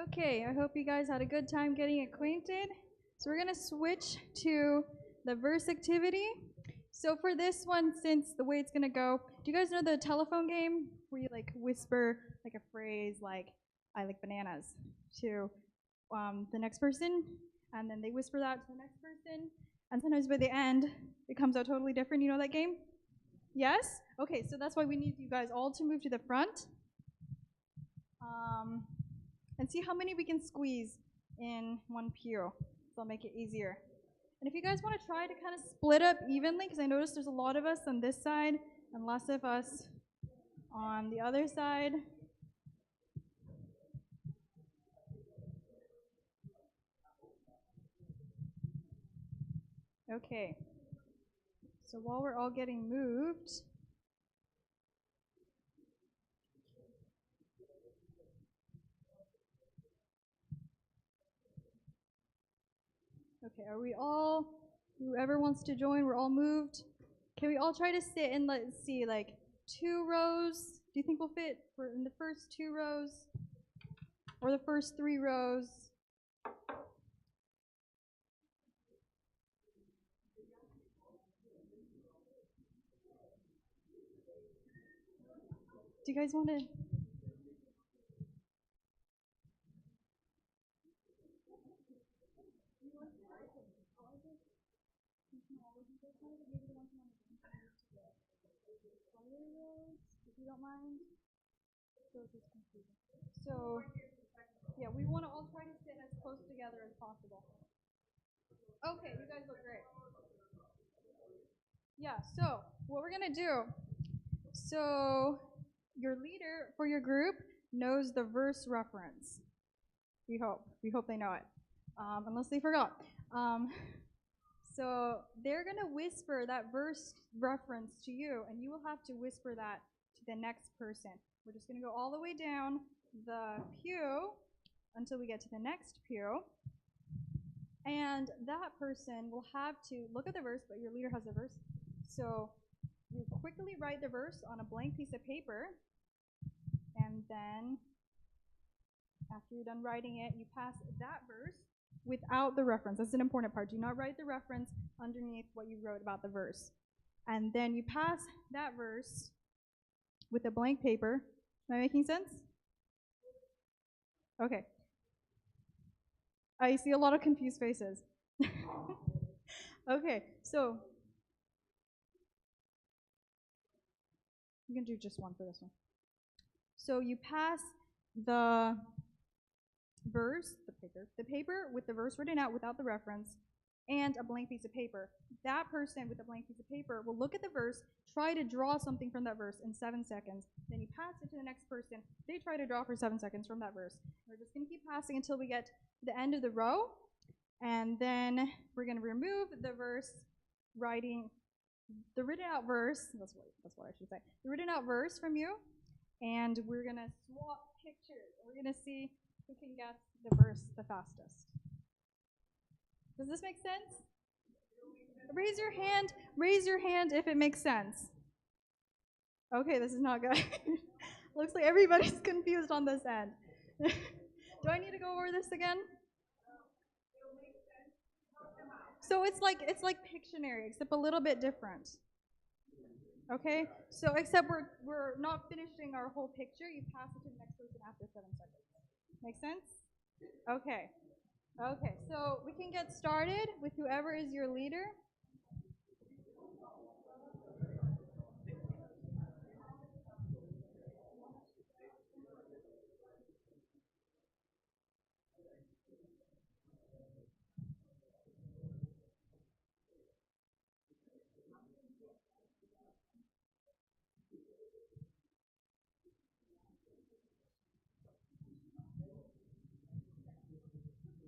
Okay, I hope you guys had a good time getting acquainted. So we're gonna switch to the verse activity. So for this one, since the way it's gonna go, do you guys know the telephone game where you like whisper like a phrase like "I like bananas" to the next person, and then they whisper that to the next person, and sometimes by the end it comes out totally different. You know that game? Yes? Okay, so that's why we need you guys all to move to the front. And see how many we can squeeze in one pew. So I'll make it easier. And if you guys want to try to kind of split up evenly, because I noticed there's a lot of us on this side and less of us on the other side. Okay. So while we're all getting moved, okay, are we all, whoever wants to join, we're all moved? Can we all try to sit in, let's see, like 2 rows? Do you think we'll fit in the first 2 rows? Or the first 3 rows? Do you guys want to? If you don't mind. So, yeah, we want to all try to sit as close together as possible. Okay, you guys look great. Yeah, so what we're going to do, so your leader for your group knows the verse reference. We hope. We hope they know it, unless they forgot. Um, so they're going to whisper that verse reference to you, and you will have to whisper that to the next person. We're just going to go all the way down the pew until we get to the next pew. And that person will have to look at the verse, but your leader has the verse. So you quickly write the verse on a blank piece of paper, and then after you're done writing it, you pass that verse without the reference. That's an important part. Do not write the reference underneath what you wrote about the verse. And then you pass that verse with a blank paper. Am I making sense? Okay. I see a lot of confused faces. Okay, so you can do just one for this one. So you pass the verse, the paper with the verse written out without the reference, and a blank piece of paper. That person with a blank piece of paper will look at the verse, try to draw something from that verse in 7 seconds. Then you pass it to the next person. They try to draw for 7 seconds from that verse. We're just going to keep passing until we get to the end of the row. And then we're going to remove the verse, writing the written out verse. That's what I should say. The written out verse from you. And we're going to swap pictures. We're going to see who can guess the verse the fastest. Does this make sense? Raise your hand. Raise your hand if it makes sense. Okay, this is not good. Looks like everybody's confused on this end. Do I need to go over this again? So it's like Pictionary, except a little bit different. Okay? So except we're not finishing our whole picture. You pass it to the next person after 7 seconds. Make sense? Okay. Okay, so we can get started with whoever is your leader.